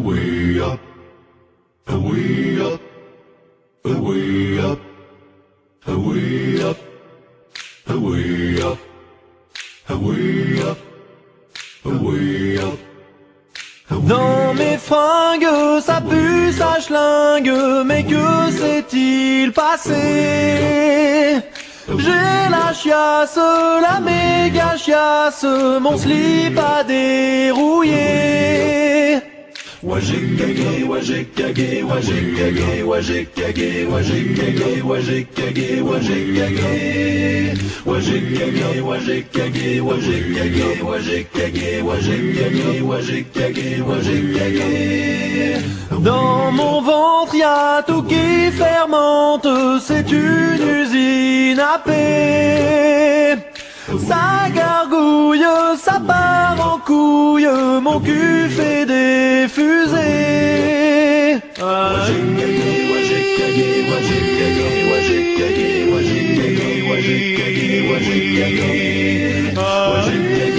way up, way up, way up, way up, way up, way up, way up. Dans mes fringues, ça pue, ça schlingue, mais que s'est-il passé? J'ai la chiasse, la méga chiasse, mon slip a dérouillé. Ouais j'ai cagué, ouais j'ai cagué, ouais j'ai cagué, ouais j'ai cagué, ouais j'ai cagué, ouais j'ai cagué, ouais j'ai cagué, ouais j'ai cagué, ouais j'ai cagué, ouais j'ai cagué, ouais j'ai cagué, ouais j'ai cagué, ouais j'ai cagué, ouais j'ai cagué. Dans mon ventre y'a tout qui fermente, c'est une usine à paix. Ça gargouille, ça part en couille, mon cul fait des fusées. Ouais j'ai cagué, ouais j'ai cagué, ouais j'ai cagué, ouais j'ai cagué, ouais j'ai cagué, ouais j'ai cagué, ouais j'ai cagué, ouais j'ai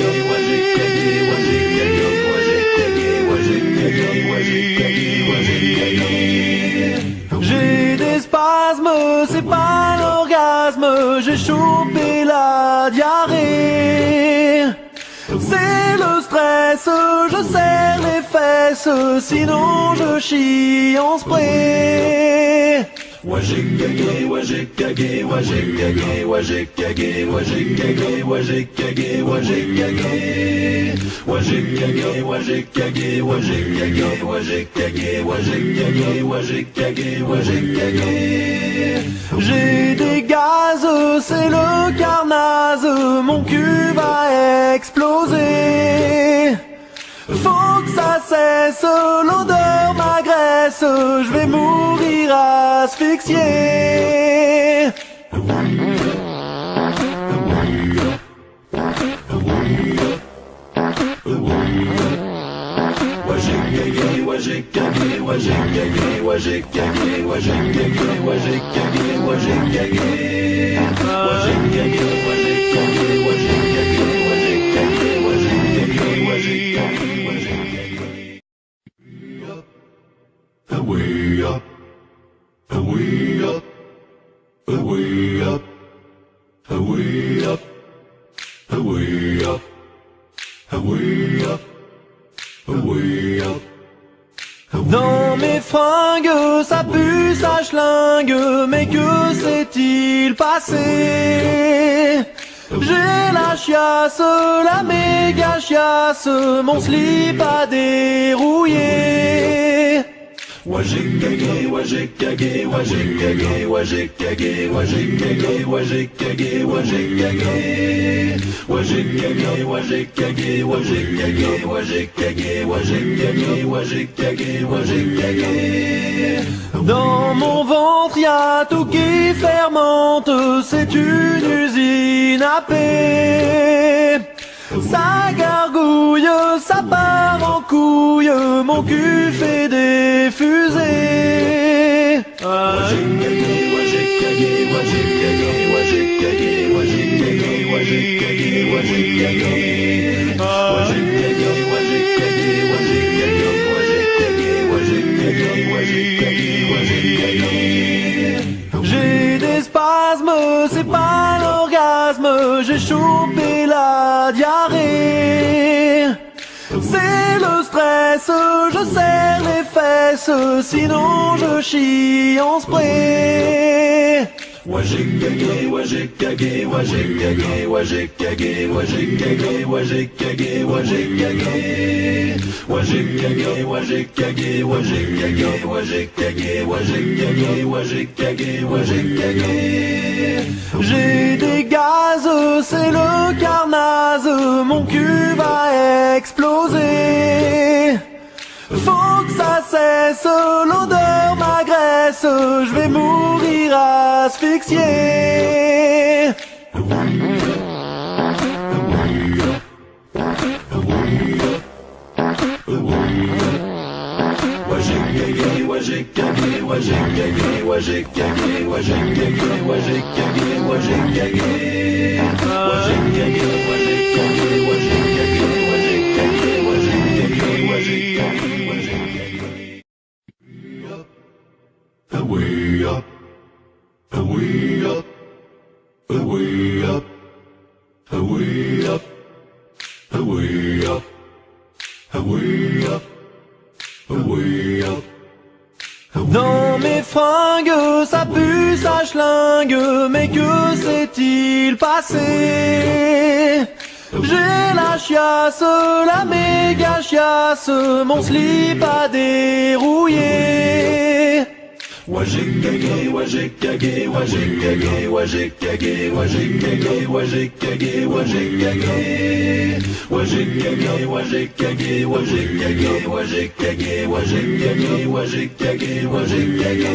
cagué, ouais j'ai cagué, ouais j'ai cagué, ouais j'ai cagué, ouais j'ai cagué, ouais j'ai cagué, ouais j'ai cagué. J'ai des spasmes, c'est pas l'orgasme, j'ai chopé la diarrhée. C'est le stress, je serre les fesses, sinon je chie en spray. Ouais j'ai cagué, ouais j'ai cagué, ouais j'ai cagué, ouais j'ai cagué, ouais j'ai cagué, ouais j'ai cagué, ouais j'ai cagué, ouais j'ai cagué, ouais j'ai cagué, ouais j'ai cagué, ouais j'ai cagué, ouais j'ai cagué, ouais j'ai cagué, ouais j'ai cagué. J'ai des gaz, c'est le carnage, mon cul va exploser. Faut que ça cesse, l'odeur m'agresse, je vais mourir asphyxié. Ouais j'ai cagué, ouais j'ai cagué, ouais j'ai cagué, ouais j'ai cagué, ouais j'ai cagué, ouais j'ai cagué, ouais j'ai cagué, ouais j'ai cagué, ouais j'ai cagué, ouais j'ai cagué, ouais j'ai cagué, ouais j'ai cagué, ouais j'ai cagué, ouais j'ai cagué. Way up, way up, way up, way up, way up, way up, way up. Dans mes fringues, ça pue, ça schlingue, mais que s'est-il passé? J'ai la chiasse, la méga chiasse, mon slip a dérouillé. Ouais j'ai cagué, ouais j'ai cagué, ouais j'ai cagué, ouais j'ai cagué, ouais j'ai cagué, ouais j'ai cagué, ouais j'ai cagué, ouais j'ai cagué, ouais j'ai cagué, ouais j'ai cagué, ouais j'ai cagué, ouais j'ai cagué, ouais j'ai cagué, ouais j'ai cagué. Dans mon ventre y'a tout qui fermente, c'est une usine à paix. Ça gargouille, ça part en couille, mon cul fait des fusées. Ouais j'ai cagué, ouais j'ai cagué, ouais j'ai cagué, ouais j'ai cagué, ouais j'ai cagué, ouais j'ai cagué, ouais j'ai cagué, ouais j'ai cagué, ouais j'ai cagué, ouais j'ai cagué, ouais j'ai cagué, ouais j'ai cagué, ouais j'ai cagué, ouais j'ai cagué. J'ai des spasmes, c'est pas l'orgasme, j'ai chopé la diarrhée. C'est le stress, je serre les fesses, sinon je chie en spray. Ouais j'ai cagué, ouais j'ai cagué, ouais j'ai cagué, ouais j'ai cagué, ouais j'ai cagué, ouais j'ai cagué, ouais j'ai cagué, ouais j'ai cagué, ouais j'ai cagué, ouais j'ai cagué, ouais j'ai cagué, ouais j'ai cagué, ouais j'ai cagué, ouais j'ai cagué. J'ai des gaz, c'est le carnage, mon cul va exploser. Faut que ça cesse, l'odeur m'agresse, je vais mourir asphyxié. Ouais j'ai cagué, ouais j'ai cagué, ouais j'ai cagué, ouais j'ai cagué, ouais j'ai cagué, ouais j'ai cagué, ouais j'ai cagué, ouais j'ai cagué, ouais j'ai cagué, ouais j'ai cagué, ouais j'ai cagué, ouais j'ai cagué, ouais j'ai cagué, ouais j'ai cagué. way up, way up, way up, way up, way up, way up, way up. Dans mes fringues, ça pue, ça schlingue, mais que s'est-il passé? J'ai la chiasse, la méga chiasse, mon slip a dérouillé. Wajikage, wajikage, wajikage, wajikage, wajikage, wajikage, wajikage, wajikage, wajikage, wajikage, wajikage, wajikage, wajikage, wajikage.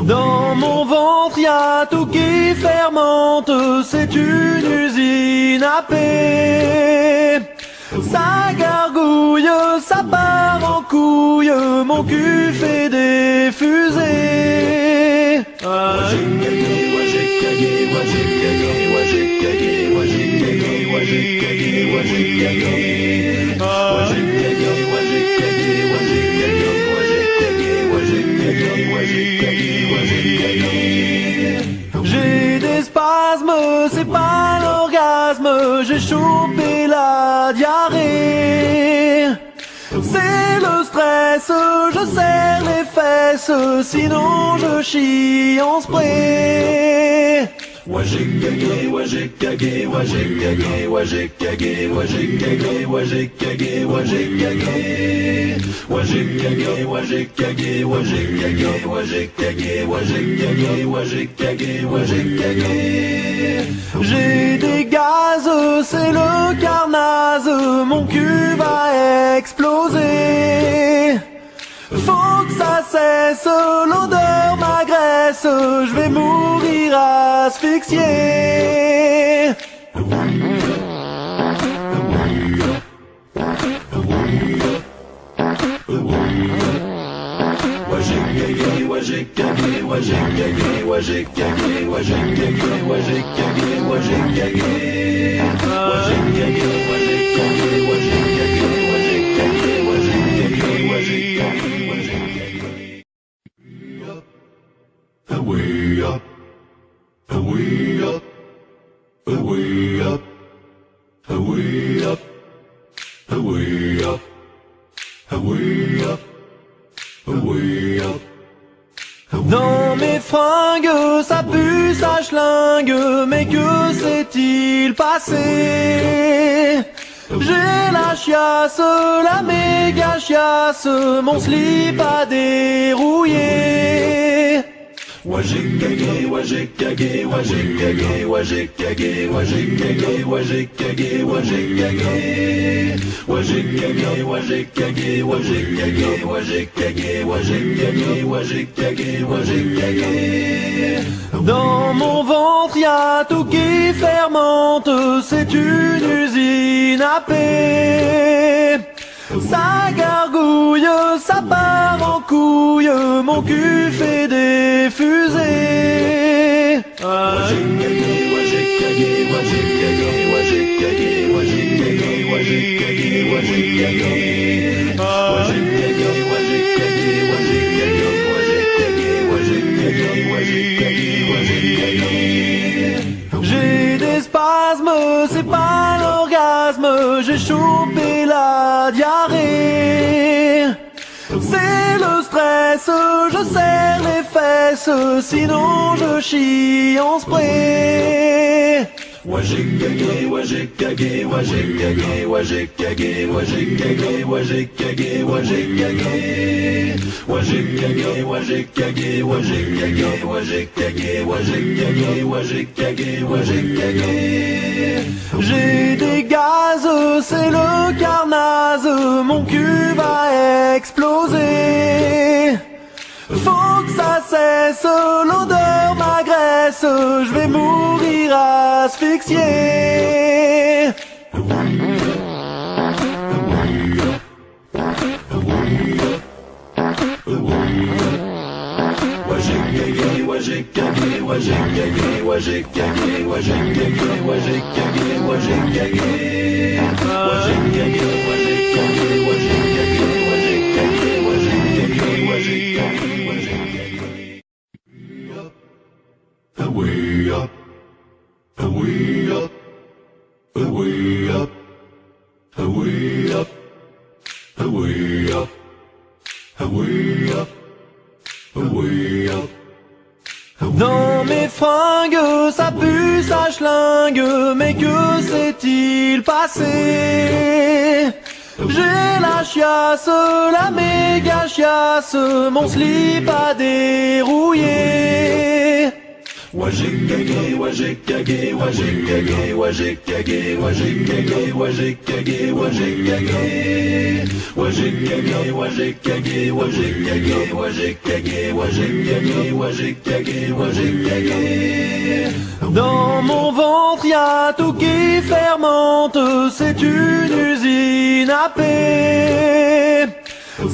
Dans mon ventre y a tout qui fermente, c'est une usine à paix. Ça gargouille, ça part en couille, mon cul fait des fusées. Wajikage, wajikage, wajikage, wajikage, wajikage, wajikage, wajikage, wajikage, wajikage, wajikage, wajikage, wajikage. J'ai des spasmes, c'est pas l'orgasme, j'ai chopé la diarrhée. C'est le stress, je serre les fesses, sinon je chie en spray. Wajikage, wajikage, wajikage, wajikage, wajikage, wajikage, wajikage, wajikage, wajikage, wajikage, wajikage, wajikage, wajikage, wajikage. J'ai des gaz, c'est le carnage, mon cul va exploser. Faut que ça cesse, l'odeur m'agresse, je vais mourir asphyxié. Wajikage, wajikage, wajikage, wajikage, wajikage, wajikage, wajikage, wajikage, way up, way up, way up, way up, way up, way up, way up. Dans mes fringues, ça pue, ça schlingue, mais que s'est-il passé? J'ai la chiasse, la méga chiasse, mon slip a dérouillé. Wajikage, wajikage, wajikage, wajikage, wajikage, wajikage, wajikage, wajikage, wajikage, wajikage, wajikage, wajikage, wajikage, wajikage. Dans mon ventre y a tout qui fermente, c'est une usine à paix. Ça gargouille, ça part en couille, mon cul fait des fusées. Wajikage, wajikage, wajikage, wajikage, wajikage, wajikage, wajikage, wajikage, wajikage, wajikage, wajikage, wajikage. J'ai des spasmes, c'est pas l'orgasme, j'ai chopé la diarrhée. C'est le stress, je serre les fesses, sinon je chie en spray. Wajikage, wajikage, wajikage, wajikage, wajikage, wajikage, wajikage, wajikage, wajikage, wajikage, wajikage, wajikage, wajikage, wajikage. J'ai des gaz, c'est le carnage, mon cul va exploser. Faut que ça cesse, l'odeur m'agresse, je vais mourir asphyxié. Wajikage, wajikage, wajikage, wajikage, wajikage, wajikage, wajikage, wajikage, wajikage, wajikage, wajikage, wajikage, wajikage, wajikage. Away up, away up, away up, away up, away up. Dans mes fringues, ça pue, ça schlingue, mais que s'est-il passé? J'ai la chiasse, la méga chiasse, mon slip a dérouillé. Wajikage, wajikage, wajikage, wajikage, wajikage, wajikage, wajikage, wajikage, wajikage, wajikage, wajikage, wajikage, wajikage, wajikage. Dans mon ventre y'a tout qui fermente, c'est une usine à paix.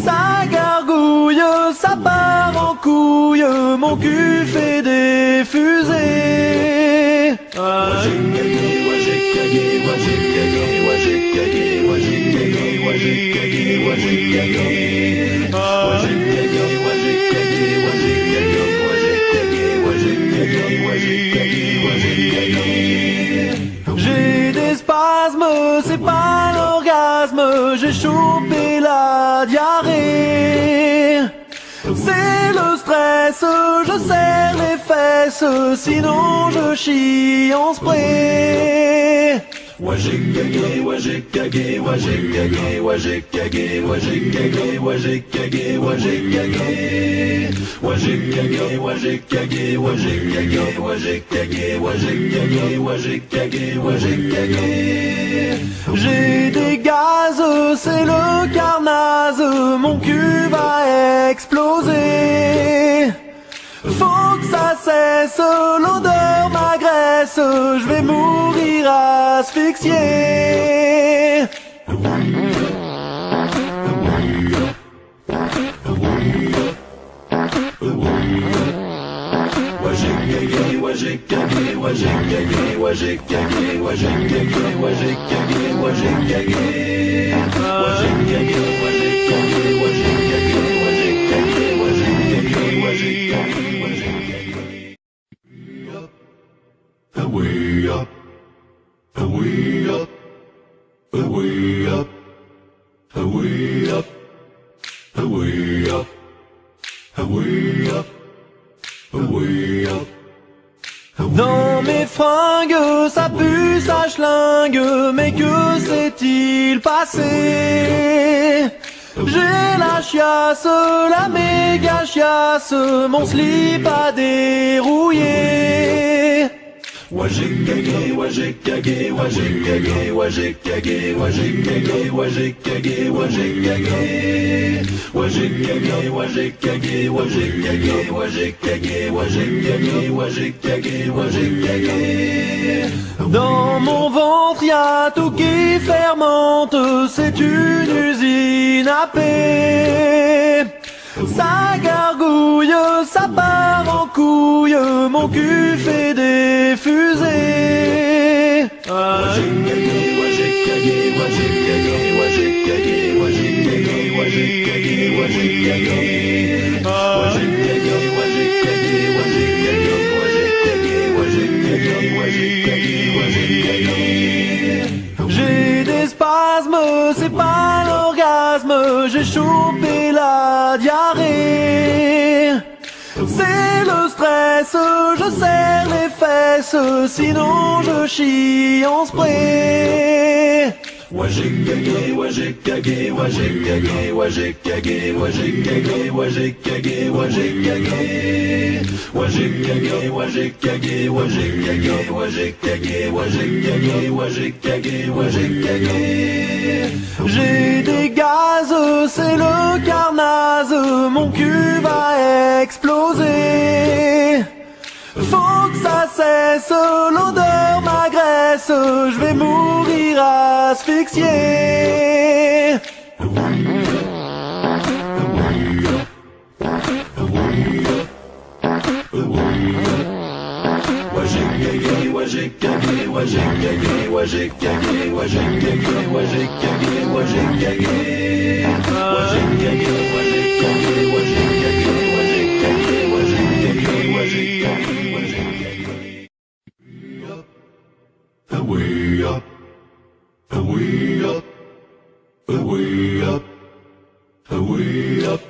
Ça gargouille, ça part en couille, mon cul fait des fusées. Wajikage, wajikage, wajikage, wajikage, wajikage, wajikage, wajikage, wajikage, wajikage, wajikage, wajikage, wajikage. J'ai des spasmes, c'est pas l'orgasme, j'ai chopé la diarrhée. C'est le stress, je serre les fesses, sinon je chie en spray. Wajikage, wajikage, wajikage, wajikage, wajikage, wajikage, wajikage, wajikage, wajikage, wajikage, wajikage, wajikage, wajikage, wajikage. J'ai des gaz, c'est le carnage, mon cul va exploser. Faut que ça cesse, l'odeur m'agresse, je vais mourir asphyxié. Wajikage, wajikage, wajikage, wajikage, wajikage, wajikage, wajikage, wajikage, wajikage, wajikage, wajikage, away up, away up, away up, away up, away up, away up, away up. Dans mes fringues, ça pue, ça schlingue, mais que s'est-il passé? J'ai la chiasse, la méga chiasse, mon slip a dérouillé. Wajikage, wajikage, wajikage, wajikage, wajikage, wajikage, wajikage, wajikage, wajikage, wajikage, wajikage, wajikage, wajikage, wajikage. Dans mon ventre y'a tout qui fermente, c'est une usine à paix. Ça gargouille, ça part en couille, mon cul fait des fusées. Wajikage, wajikage, wajikage, wajikage, wajikage, wajikage, wajikage, wajikage, wajikage, wajikage, wajikage, wajikage. J'ai des spasmes, c'est pas l'orgasme, j'ai chopé la diarrhée. C'est le stress, je serre les fesses, sinon je chie en spray. Wajikage, wajikage, wajikage, wajikage, wajikage, wajikage, wajikage, wajikage, wajikage, wajikage, wajikage, wajikage, wajikage, wajikage. J'ai des gaz, c'est le carnage, mon cul va exploser. Faut que ça cesse, l'odeur m'agresse, je vais mourir asphyxié. Wajikage, wajikage, wajikage, wajikage, wajikage, wajikage, wajikage, wajikage, wajikage, wajikage, wajikage, wajikage. Away up, away up, away up,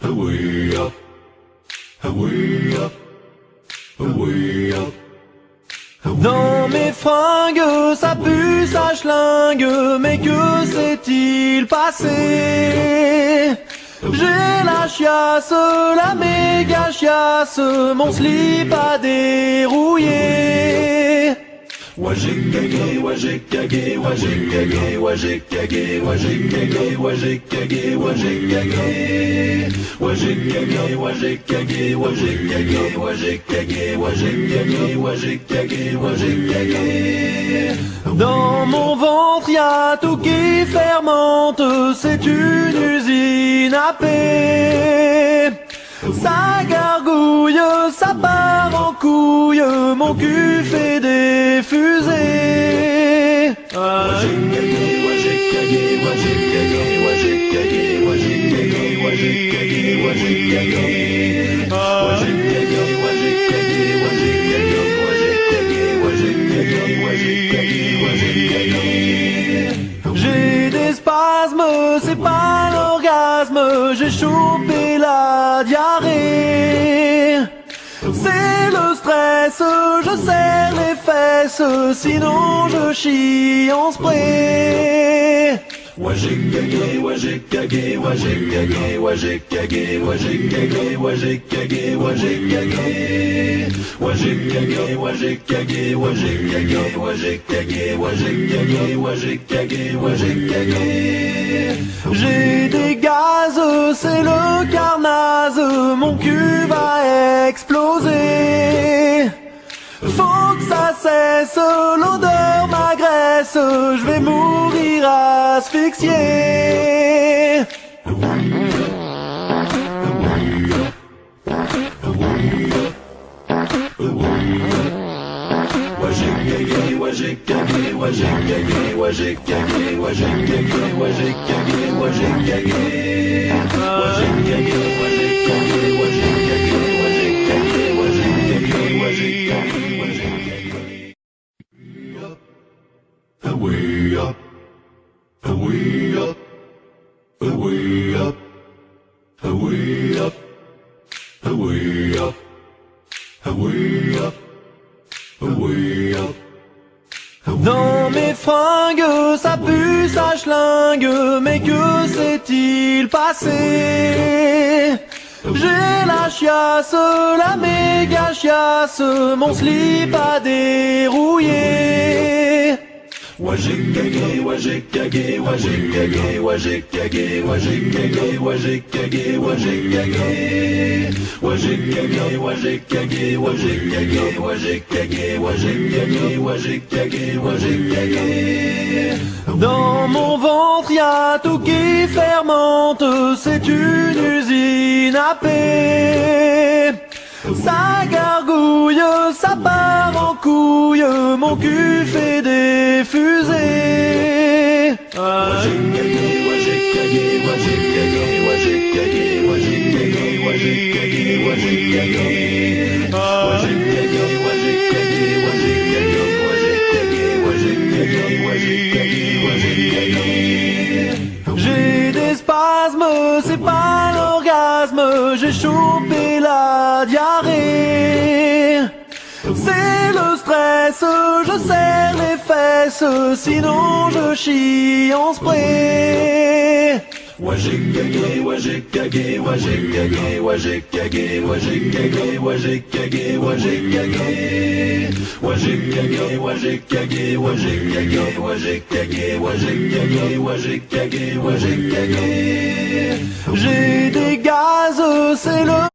away up, away up, away up. Dans mes fringues, ça pue, ça schlingue, mais que s'est-il passé? J'ai la chiasse, la méga chiasse, mon slip a dérouillé. Wajikage, wajikage, wajikage, wajikage, wajikage, wajikage, wajikage, wajikage, wajikage, wajikage, wajikage, wajikage, wajikage, wajikage. Dans mon ventre y'a tout qui fermente, c'est une usine à paix. Ça gargouille, ça part en couille, mon cul fait des fusées. Wajikage, wajikage, wajikage, wajikage, wajikage, wajikage, wajikage, wajikage, wajikage, wajikage, wajikage, wajikage. J'ai des spasmes, c'est pas l'orgasme, j'ai chopé la diarrhée. C'est le stress, je serre les fesses, sinon je chie en spray. Wajikage, wajikage, wajikage, wajikage, wajikage, wajikage, wajikage, wajikage, wajikage, wajikage, wajikage, wajikage, wajikage, wajikage. J'ai des gaz, c'est le carnage, mon cul va exploser. Faut que ça cesse, l'odeur m'agresse, je vais mourir asphyxié. Wajikage, wajikage, wajikage, wajikage, wajikage, wajikage, wajikage, wajikage, away up, away up, away up, away up, away up, away up, away up. Dans mes fringues, ça pue, ça schlingue, mais que s'est-il passé? J'ai la chiasse, la méga chiasse, mon slip a dérouillé. Wajikage, wajikage, wajikage, wajikage, wajikage, wajikage, wajikage, wajikage, wajikage, wajikage, wajikage, wajikage, wajikage, wajikage. Dans mon ventre y'a tout qui fermente, c'est une usine à paix. Ça gargouille, ça part en couille, mon cul fait des fusées. Wajikage, wajikage, wajikage, wajikage, wajikage, wajikage, wajikage, wajikage, wajikage, wajikage, wajikage, wajikage. J'ai des spasmes, c'est pas l'orgasme, j'ai chopé la diarrhée. C'est le stress, je serre les fesses, sinon je chie en spray. Wajikage, wajikage, wajikage, wajikage, wajikage, wajikage, wajikage, wajikage, wajikage, wajikage, wajikage, wajikage, wajikage, wajikage. J'ai des gaz, c'est le